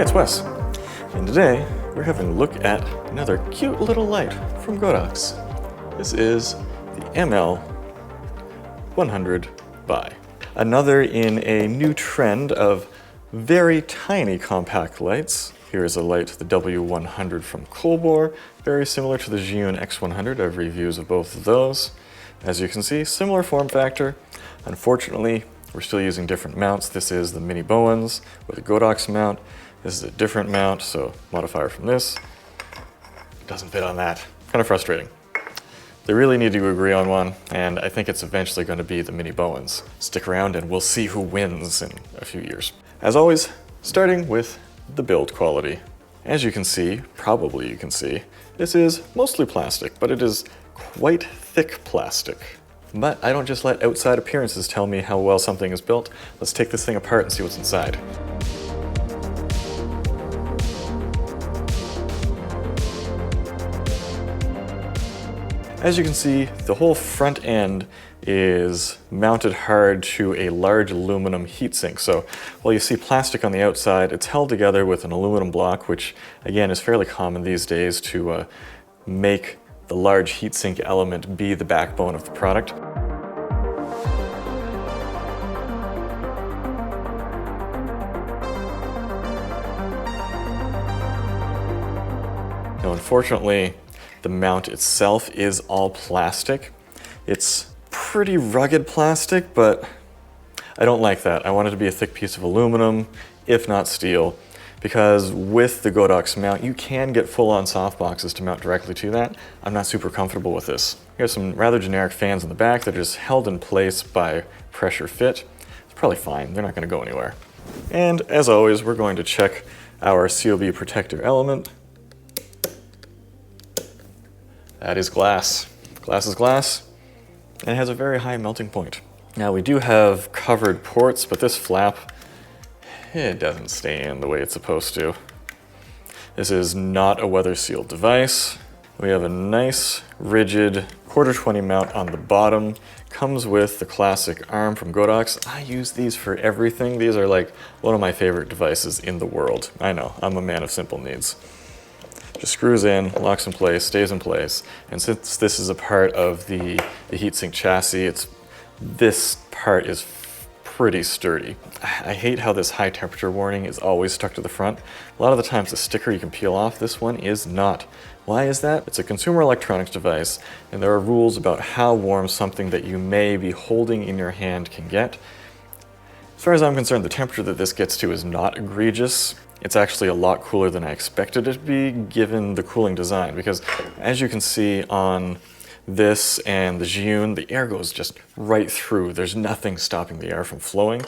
Hi, it's Wes, and today we're having a look at another cute little light from Godox. This is the ML100Bi. Another in a new trend of very tiny compact lights. Here is a light, the W100 from Colbor, very similar to the Zhiyun X100. I have reviews of both of those. As you can see, similar form factor. Unfortunately, we're still using different mounts. This is the Mini Bowens with a Godox mount. This is a different mount, so modifier from this doesn't fit on that. Kind of frustrating. They really need to agree on one, and I think it's eventually going to be the Mini Bowens. Stick around and we'll see who wins in a few years. As always, starting with the build quality. As you can see, probably you can see, this is mostly plastic, but it is quite thick plastic. But I don't just let outside appearances tell me how well something is built. Let's take this thing apart and see what's inside. As you can see, the whole front end is mounted hard to a large aluminum heatsink. So while you see plastic on the outside, it's held together with an aluminum block, which again is fairly common these days to make the large heatsink element be the backbone of the product. Now, unfortunately, the mount itself is all plastic. It's pretty rugged plastic, but I don't like that. I want it to be a thick piece of aluminum, if not steel, because with the Godox mount, you can get full-on softboxes to mount directly to that. I'm not super comfortable with this. Here's some rather generic fans in the back that are just held in place by pressure fit. It's probably fine. They're not going to go anywhere. And as always, we're going to check our COB protector element. That is glass. Glass is glass, and it has a very high melting point. Now we do have covered ports, but this flap, it doesn't stay in the way it's supposed to. This is not a weather-sealed device. We have a nice, rigid, 1/4-20 mount on the bottom. Comes with the classic arm from Godox. I use these for everything. These are like one of my favorite devices in the world. I know, I'm a man of simple needs. Just screws in, locks in place, stays in place. And since this is a part of the heatsink chassis, this part is pretty sturdy. I hate how this high temperature warning is always stuck to the front. A lot of the times the sticker you can peel off, this one is not. Why is that? It's a consumer electronics device, and there are rules about how warm something that you may be holding in your hand can get. As far as I'm concerned, the temperature that this gets to is not egregious. It's actually a lot cooler than I expected it to be, given the cooling design, because as you can see on this and the Zhiyun, the air goes just right through. There's nothing stopping the air from flowing.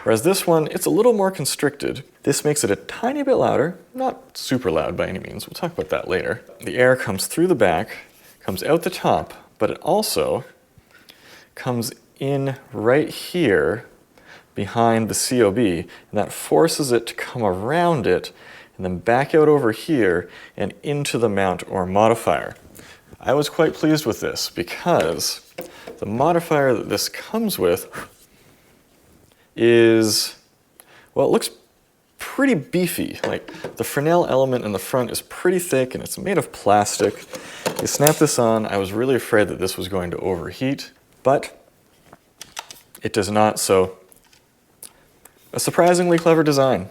Whereas this one, it's a little more constricted. This makes it a tiny bit louder, not super loud by any means. We'll talk about that later. The air comes through the back, comes out the top, but it also comes in right here behind the COB, and that forces it to come around it and then back out over here and into the mount or modifier. I was quite pleased with this because the modifier that this comes with is, well, it looks pretty beefy. Like the Fresnel element in the front is pretty thick and it's made of plastic. You snap this on, I was really afraid that this was going to overheat, but it does not, so a surprisingly clever design.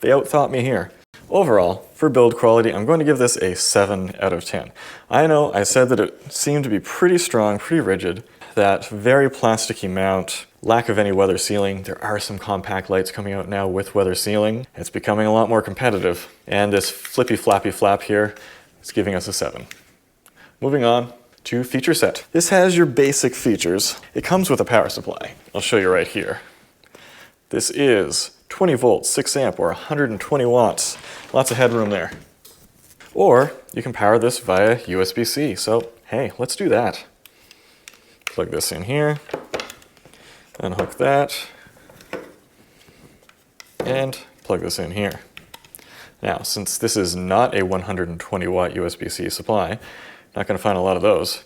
They outthought me here. Overall, for build quality, I'm going to give this a 7 out of 10. I know I said that it seemed to be pretty strong, pretty rigid, that very plasticky mount, lack of any weather sealing. There are some compact lights coming out now with weather sealing. It's becoming a lot more competitive. And this flippy flappy flap here is giving us a 7. Moving on to feature set. This has your basic features. It comes with a power supply. I'll show you right here. This is 20 volts, 6 amp, or 120 watts. Lots of headroom there. Or you can power this via USB-C. So, hey, let's do that. Plug this in here, unhook that, and plug this in here. Now, since this is not a 120 watt USB-C supply, not going to find a lot of those.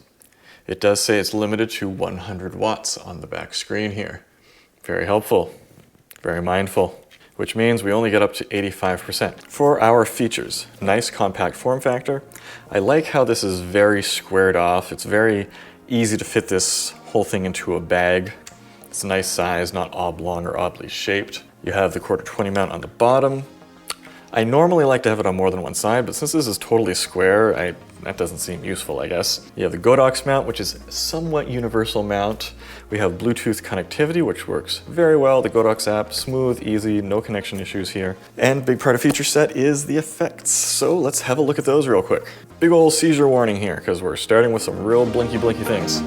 It does say it's limited to 100 watts on the back screen here. Very helpful. Very mindful. which means we only get up to 85%. For our features, nice compact form factor. I like how this is very squared off. It's very easy to fit this whole thing into a bag. It's a nice size, not oblong or oddly shaped. You have the 1/4-20 mount on the bottom. I normally like to have it on more than one side, but since this is totally square, that doesn't seem useful, I guess. You have the Godox mount, which is somewhat universal mount. We have Bluetooth connectivity, which works very well. The Godox app, smooth, easy, no connection issues here. And big part of feature set is the effects. So let's have a look at those real quick. Big ol' seizure warning here, because we're starting with some real blinky things.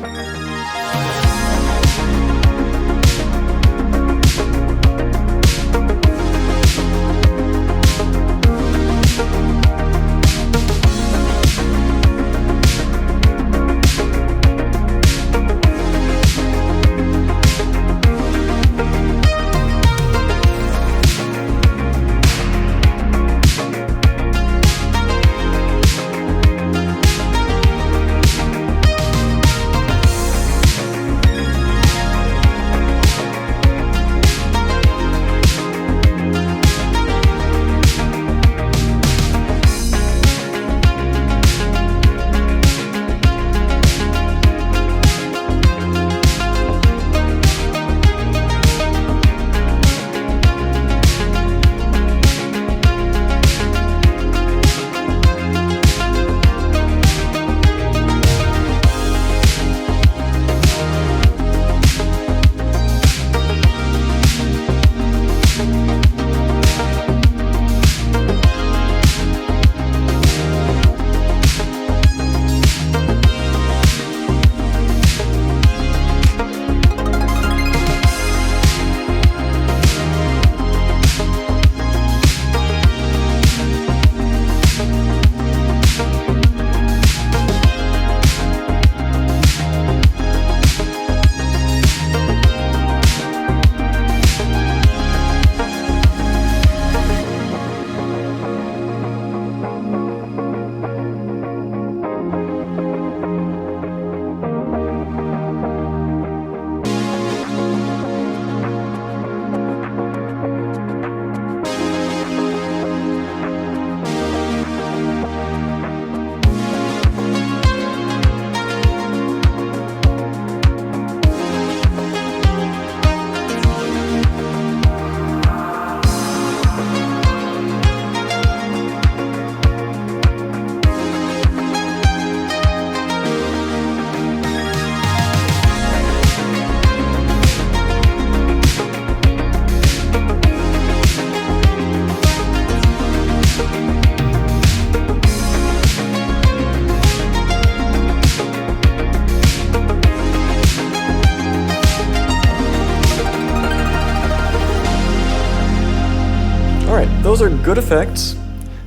Those are good effects,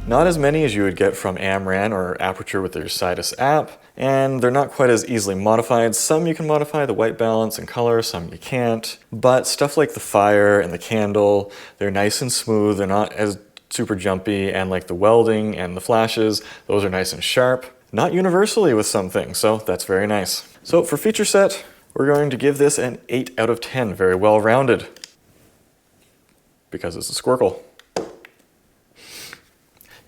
not as many as you would get from Amran or Aperture with their Sidus app, and they're not quite as easily modified. Some you can modify, the white balance and color, some you can't, but stuff like the fire and the candle, they're nice and smooth, they're not as super jumpy, and like the welding and the flashes, those are nice and sharp. Not universally with some things, so that's very nice. So for feature set, we're going to give this an 8 out of 10, very well rounded, because it's a squircle.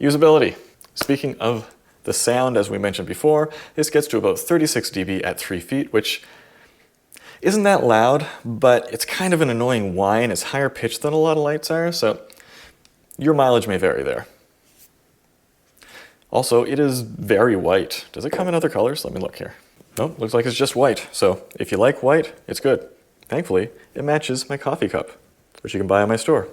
Usability. Speaking of the sound, as we mentioned before, this gets to about 36 dB at 3 feet, which isn't that loud, but it's kind of an annoying whine. It's higher pitched than a lot of lights are, so your mileage may vary there. Also, it is very white. Does it come in other colors? Let me look here. Nope, looks like it's just white. So if you like white, it's good. Thankfully, it matches my coffee cup, which you can buy in my store.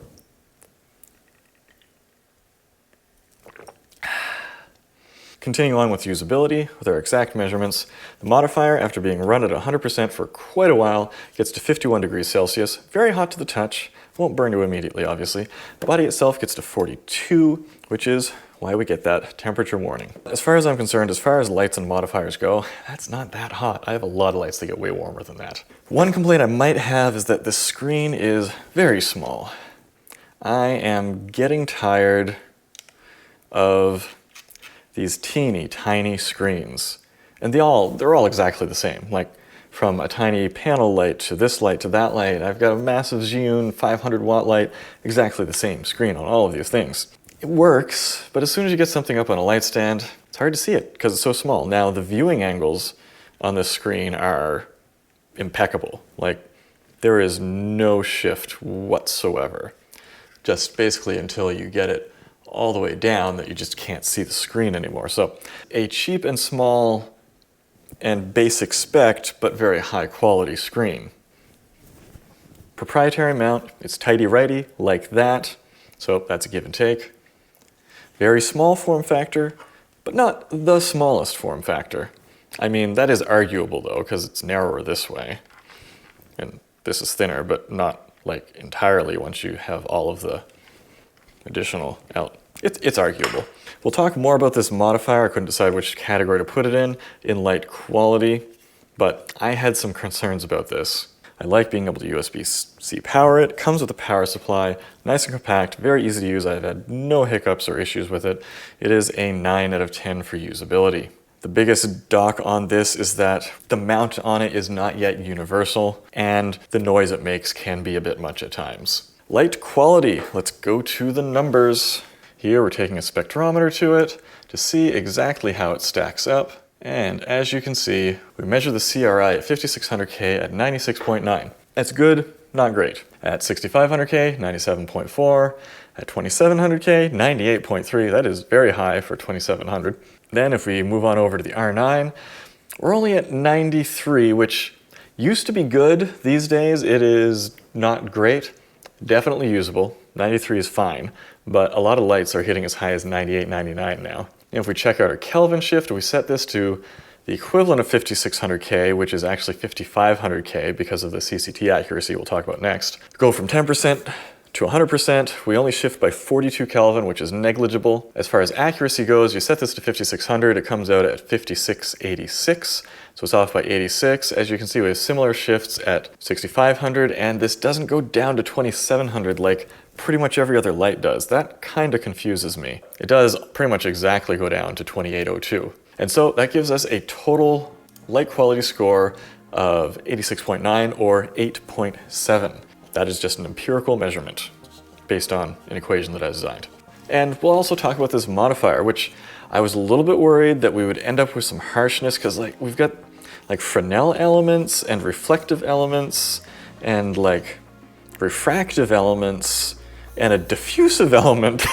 Continuing on with usability, with our exact measurements, the modifier, after being run at 100% for quite a while, gets to 51 degrees Celsius, very hot to the touch, won't burn you immediately obviously. The body itself gets to 42, which is why we get that temperature warning. As far as I'm concerned, as far as lights and modifiers go, that's not that hot. I have a lot of lights that get way warmer than that. One complaint I might have is that the screen is very small. I am getting tired of these teeny tiny screens. And they're all exactly the same. Like from a tiny panel light to this light to that light. I've got a massive Zhiyun 500 watt light, exactly the same screen on all of these things. It works, but as soon as you get something up on a light stand, it's hard to see it because it's so small. Now the viewing angles on this screen are impeccable. Like, there is no shift whatsoever. Just basically until you get it all the way down that you just can't see the screen anymore. So a cheap and small and basic spec, but very high quality screen. Proprietary mount, it's tighty-righty like that. So that's a give and take. Very small form factor, but not the smallest form factor. I mean, that is arguable though, because it's narrower this way. And this is thinner, but not like entirely once you have all of the additional out. It's arguable. We'll talk more about this modifier. I couldn't decide which category to put it in light quality, but I had some concerns about this. I like being able to USB-C power it. Comes with a power supply, nice and compact, very easy to use. I've had no hiccups or issues with it. It is a 9 out of 10 for usability. The biggest dock on this is that the mount on it is not yet universal, and the noise it makes can be a bit much at times. Light quality, let's go to the numbers. Here we're taking a spectrometer to it to see exactly how it stacks up. And as you can see, we measure the CRI at 5600K at 96.9. That's good, not great. At 6500K, 97.4. At 2700K, 98.3. That is very high for 2700. Then if we move on over to the R9, we're only at 93, which used to be good. These days it is not great. Definitely usable. 93 is fine, but a lot of lights are hitting as high as 98, 99 now. And if we check out our Kelvin shift, we set this to the equivalent of 5600K, which is actually 5500K because of the CCT accuracy we'll talk about next. Go from 10% to 100%, we only shift by 42 Kelvin, which is negligible. As far as accuracy goes, you set this to 5600, it comes out at 5686, so it's off by 86. As you can see, we have similar shifts at 6500, and this doesn't go down to 2700 like pretty much every other light does. That kind of confuses me. It does pretty much exactly go down to 2802. And so that gives us a total light quality score of 86.9 or 8.7. That is just an empirical measurement based on an equation that I designed. And we'll also talk about this modifier, which I was a little bit worried that we would end up with some harshness because like we've got like Fresnel elements and reflective elements and like refractive elements and a diffusive element.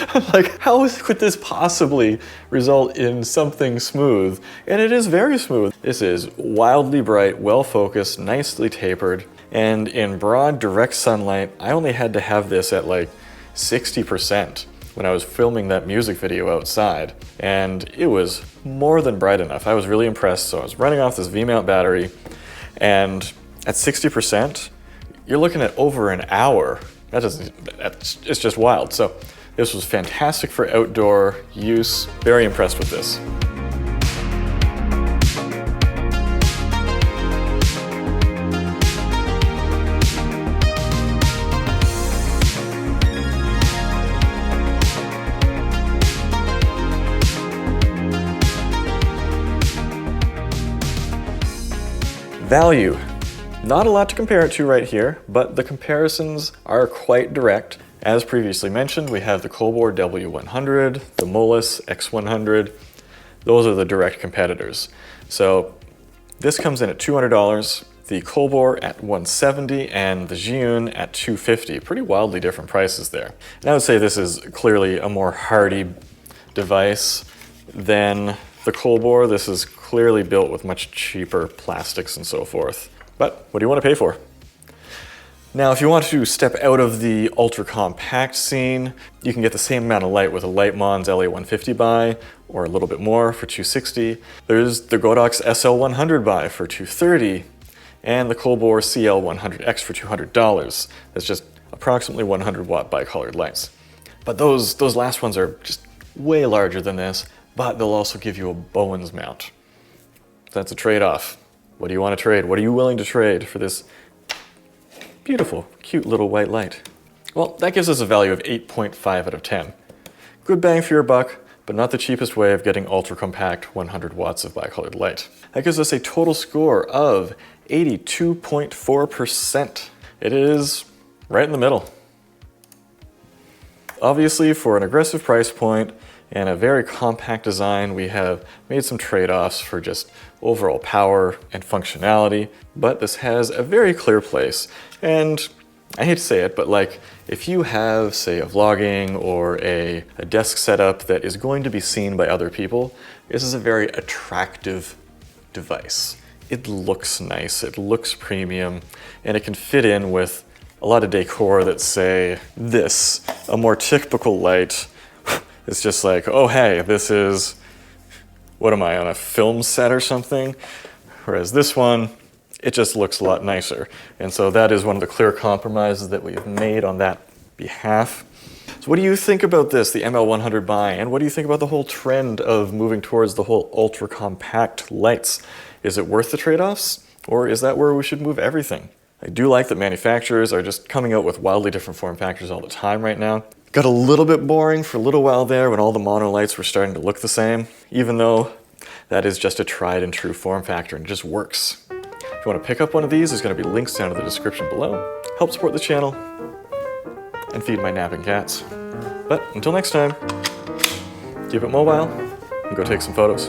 I'm like, how could this possibly result in something smooth? And it is very smooth. This is wildly bright, well-focused, nicely tapered. And in broad, direct sunlight, I only had to have this at like 60% when I was filming that music video outside. And it was more than bright enough. I was really impressed. So I was running off this V-mount battery. And at 60%, you're looking at over an hour. It's just wild. So this was fantastic for outdoor use. Very impressed with this. Value. Not a lot to compare it to right here, but the comparisons are quite direct. As previously mentioned, we have the Colbor W100, the Molus X100. Those are the direct competitors. So this comes in at $200, the Colbor at $170, and the Zhiyun at $250. Pretty wildly different prices there. And I would say this is clearly a more hardy device than the Colbor. This is clearly built with much cheaper plastics and so forth. But what do you want to pay for? Now, if you want to step out of the ultra compact scene, you can get the same amount of light with a Lightmon's LA150 Bi, or a little bit more for $260. There's the Godox SL100 Bi for $230, and the Colbor CL100X for $200. That's just approximately 100 watt bi-colored lights. But those last ones are just way larger than this, but they'll also give you a Bowens mount. That's a trade-off. What do you want to trade? What are you willing to trade for this beautiful, cute little white light? Well, that gives us a value of 8.5 out of 10. Good bang for your buck, but not the cheapest way of getting ultra compact 100 watts of bicolored light. That gives us a total score of 82.4%. It is right in the middle. Obviously, for an aggressive price point and a very compact design, we have made some trade-offs for just overall power and functionality, but this has a very clear place. And I hate to say it, but like if you have, say, a vlogging or a desk setup that is going to be seen by other people, this is a very attractive device. It looks nice, it looks premium, and it can fit in with a lot of decor that say this, a more typical light. It's just like, oh hey, this is, what am I, on a film set or something? Whereas this one, it just looks a lot nicer. And so that is one of the clear compromises that we've made on that behalf. So what do you think about this, the ML100Bi, and what do you think about the whole trend of moving towards the whole ultra compact lights? Is it worth the trade-offs, or is that where we should move everything? I do like that manufacturers are just coming out with wildly different form factors all the time right now. Got a little bit boring for a little while there when all the mono lights were starting to look the same, even though that is just a tried and true form factor and it just works. If you want to pick up one of these, there's going to be links down in the description below. Help support the channel and feed my napping cats. But until next time, keep it mobile and go take some photos.